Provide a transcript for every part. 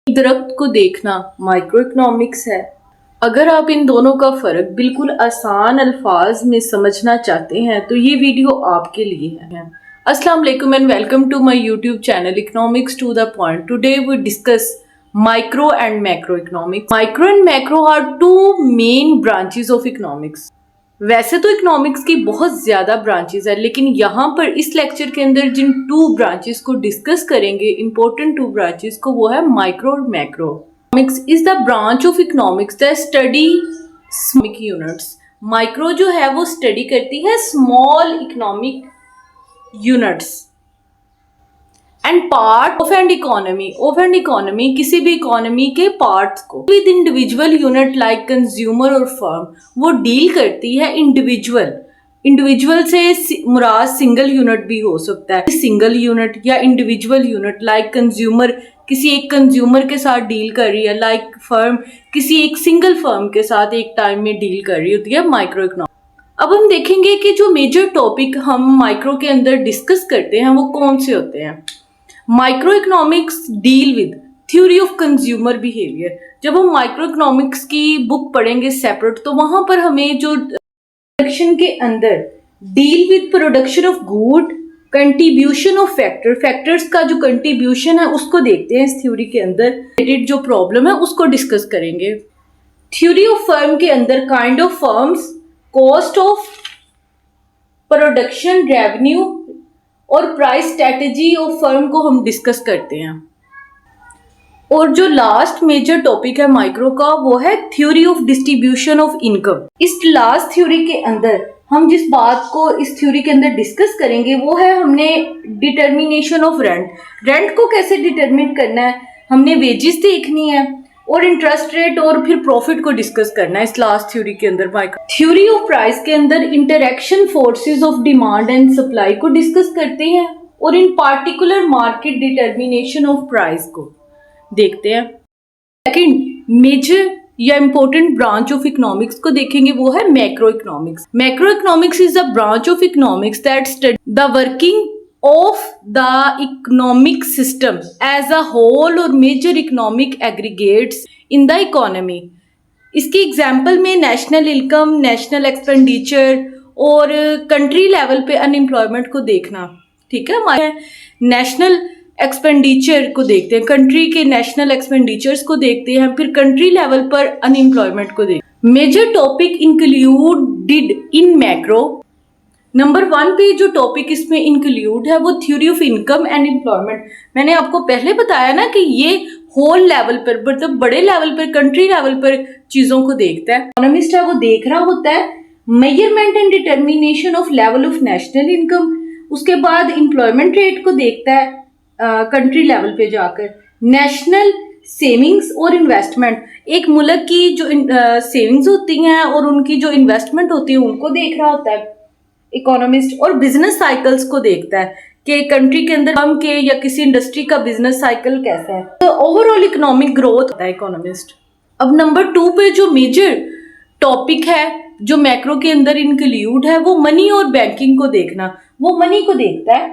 दरख्त को देखना माइक्रो इकोनॉमिक्स है। अगर आप इन दोनों का फ़र्क बिल्कुल आसान अल्फाज में समझना चाहते हैं तो ये वीडियो आपके लिए है। अस्सलाम वालेकुम and welcome to my YouTube channel economics to the point. Today we discuss micro and macro economics. Micro and macro are two main branches of economics. वैसे तो इकोनॉमिक्स की बहुत ज़्यादा ब्रांचेस है, लेकिन यहाँ पर इस लेक्चर के अंदर जिन टू ब्रांचेस को डिस्कस करेंगे, इंपॉर्टेंट टू ब्रांचेस को, वो है माइक्रो और macro. Economics is the branch of economics that study economic units. Micro जो है वो स्टडी करती है small economic units and part of and economy किसी भी इकोनॉमी के पार्ट्स को with individual unit like consumer और फर्म। वो डील करती है इंडिविजुअल से मुराद सिंगल यूनिट भी हो सकता है, सिंगल यूनिट या इंडिविजुअल यूनिट लाइक कंज्यूमर किसी एक कंज्यूमर के साथ डील कर रही है, लाइक फर्म किसी एक सिंगल फर्म के साथ एक टाइम में डील कर रही होती है, माइक्रो इकोनॉमिक्स। अब हम देखेंगे कि जो मेजर टॉपिक हम माइक्रो के अंदर डिस्कस करते हैं वो कौन से होते हैं। Micro economics deal with theory of consumer behaviour. जब हम माइक्रो इकोनॉमिक्स की बुक पढ़ेंगे सेपरेट, तो वहां पर हमें जो प्रोडक्शन के अंदर deal with production of good, contribution of factors का जो कंट्रीब्यूशन है उसको देखते हैं। इस थ्योरी के अंदर रिलेटेड जो प्रॉब्लम है उसको डिस्कस करेंगे। थ्योरी ऑफ फर्म के अंदर kind of firms, cost of production, revenue और प्राइस स्ट्रेटेजी ऑफ फर्म को हम डिस्कस करते हैं। और जो लास्ट मेजर टॉपिक है माइक्रो का वो है theory of distribution of income. इस लास्ट थ्योरी के अंदर हम जिस बात को इस थ्योरी के अंदर डिस्कस करेंगे वो है हमने डिटर्मिनेशन ऑफ रेंट को कैसे डिटरमिन करना है, हमने वेजेस देखनी है और इंटरेस्ट रेट और फिर प्रॉफिट को डिस्कस करना है इस लास्ट थ्योरी के अंदर। थ्योरी ऑफ प्राइस के अंदर interaction forces of demand and supply को डिस्कस करते हैं और इन particular market determination of price को देखते हैं। सेकंड मेजर या इंपॉर्टेंट ब्रांच ऑफ इकोनॉमिक्स को देखेंगे वो है macro economics. Macro economics is a branch of economics that study the working of the economic system as a whole और major economic aggregates in the economy। इसकी example में national income, national expenditure और country level पे unemployment को देखना। ठीक है, हमारे नेशनल एक्सपेंडिचर को देखते हैं, कंट्री के नेशनल एक्सपेंडिचर्स को देखते हैं, फिर कंट्री लेवल पर अनएम्प्लॉयमेंट को देखते हैं। Major topic included in macro. Number 1 पे जो टॉपिक इसमें इंक्लूड है वो theory of income and employment. मैंने आपको पहले बताया ना कि ये होल लेवल पर, मतलब बड़े लेवल पर, कंट्री लेवल पर चीज़ों को देखता है। इकोनॉमिस्ट है वो देख रहा होता है measurement and determination of level of national income. उसके बाद एम्प्लॉयमेंट रेट को देखता है कंट्री लेवल पे जाकर। नेशनल सेविंग्स और इन्वेस्टमेंट, एक मुल्क की जो सेविंग्स होती हैं और उनकी जो इन्वेस्टमेंट होती है उनको देख रहा होता है इकोनॉमिस्ट। और बिजनेस साइकिल्स को देखता है कि कंट्री के अंदर फर्म के या किसी इंडस्ट्री का बिजनेस साइकिल कैसा है, तो ओवरऑल इकोनॉमिक ग्रोथ होता है इकोनॉमिस्ट। अब नंबर 2 पे जो मेजर टॉपिक है जो मैक्रो के अंदर इंक्लूड है वो मनी और बैंकिंग को देखना। वो मनी को देखता है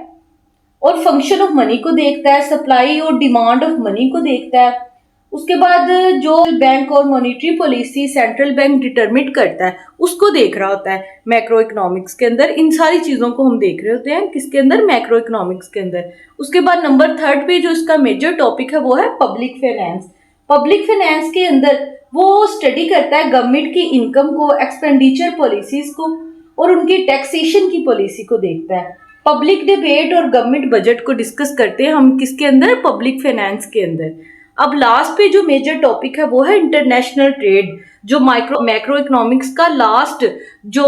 और फंक्शन ऑफ मनी को देखता है, सप्लाई और डिमांड ऑफ मनी को देखता है। उसके बाद जो बैंक और monetary policy central bank determine करता है उसको देख रहा होता है मैक्रो इकोनॉमिक्स के अंदर। इन सारी चीज़ों को हम देख रहे होते हैं किसके अंदर, मैक्रो इकोनॉमिक्स के अंदर। उसके बाद नंबर 3 पे जो इसका मेजर टॉपिक है वो है पब्लिक फाइनेंस। पब्लिक फाइनेंस के अंदर वो स्टडी करता है गवर्नमेंट की इनकम को, एक्सपेंडिचर पॉलिसीज को और उनकी टैक्सेशन की पॉलिसी को देखता है। पब्लिक डिबेट और गवर्नमेंट बजट को डिस्कस करते हैं हम किसके अंदर, पब्लिक फाइनेंस के अंदर। अब लास्ट पे जो मेजर टॉपिक है वो है इंटरनेशनल ट्रेड। जो मैक्रो इकोनॉमिक्स का लास्ट जो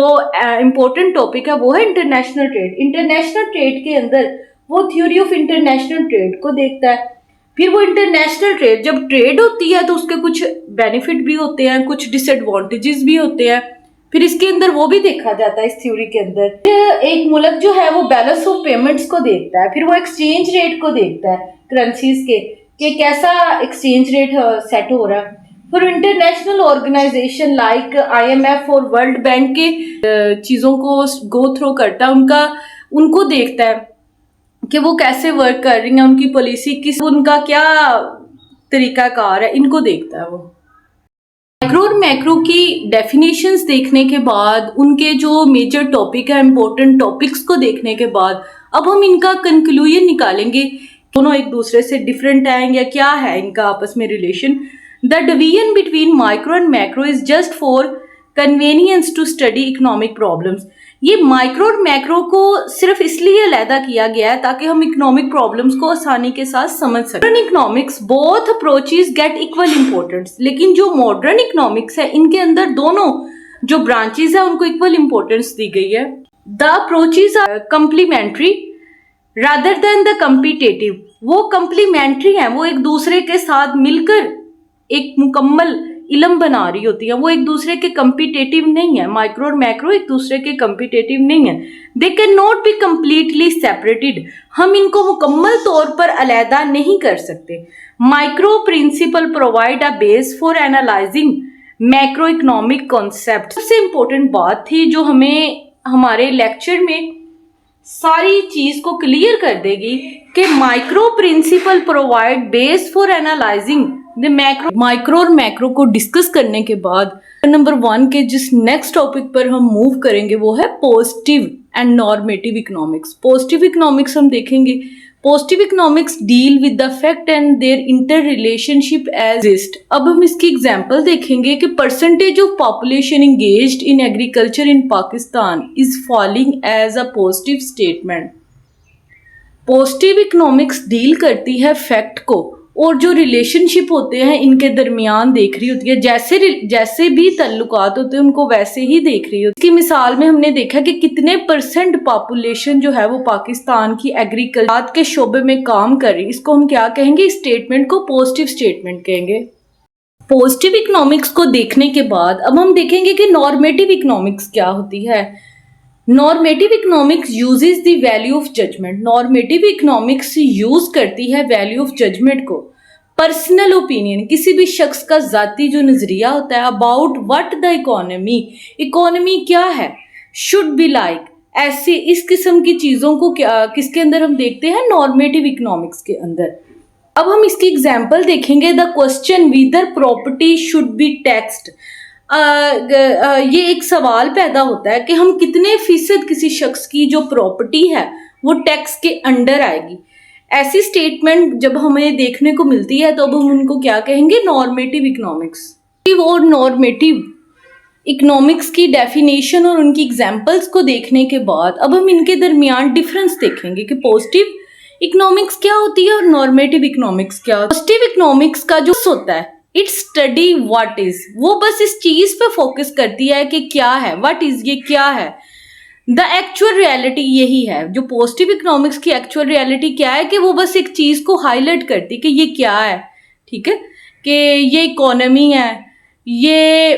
इम्पोर्टेंट टॉपिक है वो है इंटरनेशनल ट्रेड। इंटरनेशनल ट्रेड के अंदर वो थ्योरी ऑफ इंटरनेशनल ट्रेड को देखता है। फिर वो इंटरनेशनल ट्रेड, जब ट्रेड होती है तो उसके कुछ बेनिफिट भी होते हैं, कुछ डिसएडवांटेजेस भी होते हैं, फिर इसके अंदर वो भी देखा जाता है इस थ्योरी के अंदर। एक मुल्क जो है वो बैलेंस ऑफ पेमेंट्स को देखता है, फिर वो एक्सचेंज रेट को देखता है करेंसीज के कि कैसा एक्सचेंज रेट सेट हो रहा है। फिर इंटरनेशनल ऑर्गेनाइजेशन लाइक IMF और वर्ल्ड बैंक के चीज़ों को गो थ्रू करता है, उनको देखता है कि वो कैसे वर्क कर रही हैं, उनकी पॉलिसी किस, उनका क्या तरीकाकार है, इनको देखता है वो। माइक्रो और मैक्रो की डेफिनेशंस देखने के बाद, उनके जो मेजर टॉपिक है, इंपॉर्टेंट टॉपिक्स को देखने के बाद, अब हम इनका कंक्लूजन निकालेंगे। दोनों एक दूसरे से डिफरेंट हैं या क्या है इनका आपस में relation. The division between micro and macro is just for convenience to study economic problems. ये माइक्रो और मैक्रो को सिर्फ इसलिए अलहदा किया गया है ताकि हम इकोनॉमिक प्रॉब्लम्स को आसानी के साथ समझ सकें। Modern economics both approaches get equal importance, लेकिन जो मॉडर्न इकोनॉमिक्स है इनके अंदर दोनों जो ब्रांचेस है उनको इक्वल इंपॉर्टेंस दी गई है। The approaches are complementary rather than the competitive. वो कंप्लीमेंट्री हैं, वो एक दूसरे के साथ मिलकर एक मुकम्मल इल्म बना रही होती है, वो एक दूसरे के कंपिटेटिव नहीं है। माइक्रो और मैक्रो एक दूसरे के कंपिटेटिव नहीं है। They can not be completely separated. हम इनको मुकम्मल तौर पर अलहदा नहीं कर सकते। Micro principle provide a base for analyzing macro economic concept. सबसे इंपॉर्टेंट बात थी जो हमें हमारे लेक्चर में सारी चीज को क्लियर कर देगी कि micro principle provide base for analyzing the macro. Micro और मैक्रो को डिस्कस करने के बाद नंबर 1 के जिस नेक्स्ट टॉपिक पर हम मूव करेंगे वो है positive and normative economics. Positive economics हम देखेंगे। Positive economics deal with the fact and their interrelationship exist. अब हम इसकी एग्जांपल देखेंगे कि percentage of population engaged in agriculture in Pakistan is falling as a positive statement. Positive economics deal करती है fact को और जो रिलेशनशिप होते हैं इनके दरमियान देख रही होती है, जैसे भी ताल्लुकात होते हैं उनको वैसे ही देख रही होती है। इसकी मिसाल में हमने देखा कि कितने % पॉपुलेशन जो है वो पाकिस्तान की एग्रीकल्चर के शोबे में काम कर रही है। इसको हम क्या कहेंगे? इस स्टेटमेंट को पॉजिटिव स्टेटमेंट कहेंगे। पॉजिटिव इकोनॉमिक्स को देखने के बाद अब हम देखेंगे कि नॉर्मेटिव इकोनॉमिक्स क्या होती है। Normative economics uses the value of judgement. Normative economics use करती है वैल्यू ऑफ जजमेंट को। पर्सनल ओपिनियन, किसी भी शख्स का जाती जो नजरिया होता है about what the economy, economy क्या है, शुड बी लाइक, ऐसे इस किस्म की चीजों को किसके अंदर हम देखते हैं? नॉर्मेटिव इकोनॉमिक्स के अंदर। अब हम इसकी एग्जाम्पल देखेंगे। The question whether property should be taxed. ये एक सवाल पैदा होता है कि हम कितने फीसद किसी शख्स की जो प्रॉपर्टी है वो टैक्स के अंडर आएगी। ऐसी स्टेटमेंट जब हमें देखने को मिलती है तो अब हम उनको क्या कहेंगे? Normative economics. और नॉर्मेटिव इकोनॉमिक्स की डेफिनेशन और उनकी एग्जाम्पल्स को देखने के बाद अब हम इनके दरमियान डिफरेंस देखेंगे कि पॉजिटिव इकोनॉमिक्स क्या होती है और नॉर्मेटिव इकोनॉमिक्स क्या होती है। पॉजिटिव इकोनॉमिक्स का जो होता है इट स्टडी व्हाट इज, वो बस इस चीज पे फोकस करती है कि क्या है, व्हाट इज, ये क्या है। द एक्चुअल रियलिटी यही है। जो पॉजिटिव इकोनॉमिक्स की एक्चुअल रियलिटी क्या है कि वो बस एक चीज को हाईलाइट करती है कि ये क्या है, ठीक है, कि ये इकोनॉमी है, ये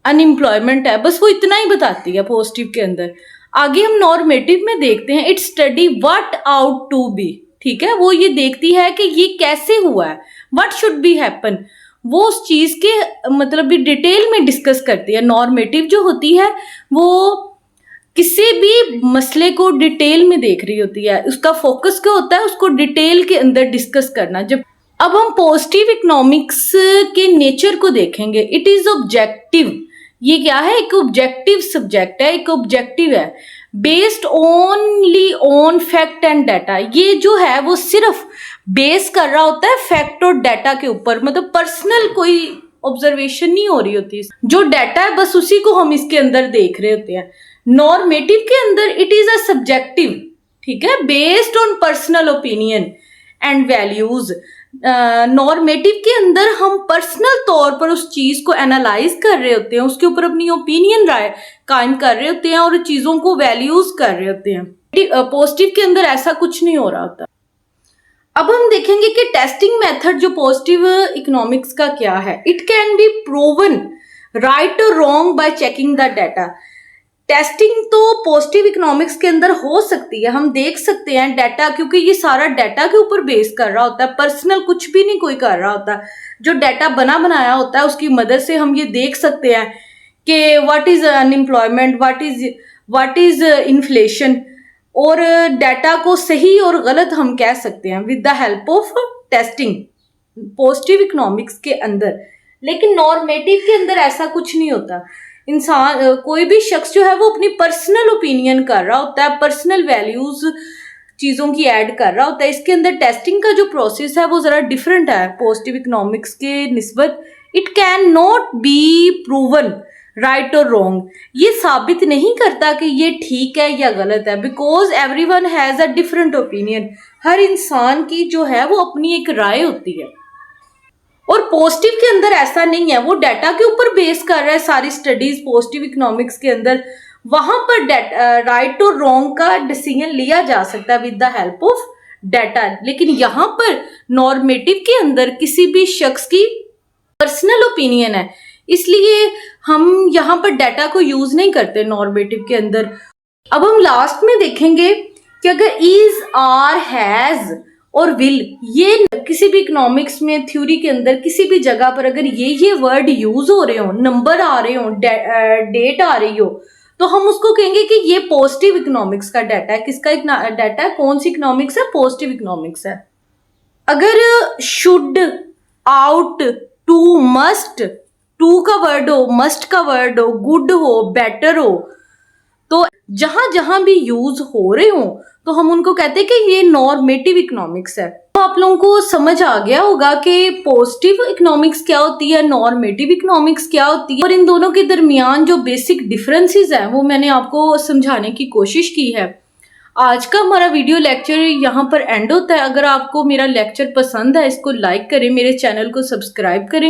अनएम्प्लॉयमेंट है, बस वो इतना ही बताती है पॉजिटिव के अंदर। आगे हम नॉर्मेटिव में देखते हैं it study what ought to be, ठीक है, वो ये देखती है कि ये कैसे हुआ है, व्हाट शुड बी हैपन, वो उस चीज के मतलब भी डिटेल में डिस्कस करती है। नॉर्मेटिव जो होती है वो किसी भी मसले को डिटेल में देख रही होती है, उसका फोकस क्या होता है? उसको डिटेल के अंदर डिस्कस करना। जब अब हम पॉजिटिव इकोनॉमिक्स के नेचर को देखेंगे। It is objective. ये क्या है? एक ऑब्जेक्टिव सब्जेक्ट है, एक ऑब्जेक्टिव है, based only on fact and data. ये जो है वो सिर्फ बेस कर रहा होता है फैक्ट और डाटा के ऊपर, मतलब पर्सनल कोई ऑब्जर्वेशन नहीं हो रही होती। जो डाटा है बस उसी को हम इसके अंदर देख रहे होते हैं। नॉर्मेटिव के अंदर इट इज अ सब्जेक्टिव, ठीक है, based on personal opinion and values. Normative के अंदर हम पर्सनल तौर पर उस चीज को एनालाइज कर रहे होते हैं, उसके ऊपर अपनी ओपिनियन राय कायम कर रहे होते हैं और चीजों को वैल्यूज कर रहे होते हैं। पॉजिटिव के अंदर ऐसा कुछ नहीं हो रहा होता। अब हम देखेंगे कि टेस्टिंग मेथड जो पॉजिटिव इकोनॉमिक्स का क्या है। It can be proven right और wrong by checking the data. Testing तो पॉजिटिव इकोनॉमिक्स के अंदर हो सकती है, हम देख सकते हैं डाटा, क्योंकि ये सारा डाटा के ऊपर बेस कर रहा होता है, पर्सनल कुछ भी नहीं कोई कर रहा होता। जो डाटा बनाया होता है उसकी मदद से हम ये देख सकते हैं कि what is unemployment, what is inflation, और डाटा को सही और गलत हम कह सकते हैं with the help of testing. Positive economics के अंदर, लेकिन नॉर्मेटिव के अंदर ऐसा कुछ नहीं होता। इंसान कोई भी शख्स जो है वो अपनी पर्सनल ओपिनियन कर रहा होता है, पर्सनल वैल्यूज चीज़ों की ऐड कर रहा होता है। इसके अंदर टेस्टिंग का जो प्रोसेस है वो ज़रा डिफरेंट है पॉजिटिव इकोनॉमिक्स के निस्बत। It can not be proven right और रॉन्ग, ये साबित नहीं करता कि ये ठीक है या गलत है, because everyone has a different opinion. हर इंसान की जो है वो अपनी एक राय होती है। और पॉजिटिव के अंदर ऐसा नहीं है, वो डाटा के ऊपर बेस कर रहा है सारी स्टडीज पॉजिटिव इकोनॉमिक्स के अंदर। वहां पर राइट और रॉन्ग का डिसीजन लिया जा सकता है with the help of data, लेकिन यहाँ पर नॉर्मेटिव के अंदर किसी भी शख्स की पर्सनल ओपिनियन है, इसलिए हम यहाँ पर डाटा को यूज नहीं करते नॉर्मेटिव के अंदर। अब हम लास्ट में देखेंगे कि अगर इज, आर, हैज और विल, ये किसी भी इकोनॉमिक्स में थ्योरी के अंदर किसी भी जगह पर अगर ये वर्ड यूज हो रहे हो, नंबर आ रहे हो, डेट आ रही हो, तो हम उसको कहेंगे कि ये पॉजिटिव इकोनॉमिक्स का डाटा है। किसका डाटा है? कौन सी इकोनॉमिक्स है? पॉजिटिव इकोनॉमिक्स है। अगर should, ought, to, must, to का वर्ड हो, मस्ट का वर्ड हो, गुड हो, बेटर हो, तो जहां जहां भी यूज हो रहे हो तो हम उनको कहते हैं कि ये नॉर्मेटिव इकोनॉमिक्स है। तो आप लोगों को समझ आ गया होगा कि पॉजिटिव इकोनॉमिक्स क्या होती है, नॉर्मेटिव इकोनॉमिक्स क्या होती है, और इन दोनों के दरमियान जो बेसिक डिफरेंसेस हैं वो मैंने आपको समझाने की कोशिश की है। आज का हमारा वीडियो लेक्चर यहाँ पर एंड होता है। अगर आपको मेरा लेक्चर पसंद है, इसको लाइक करें, मेरे चैनल को सब्सक्राइब करें।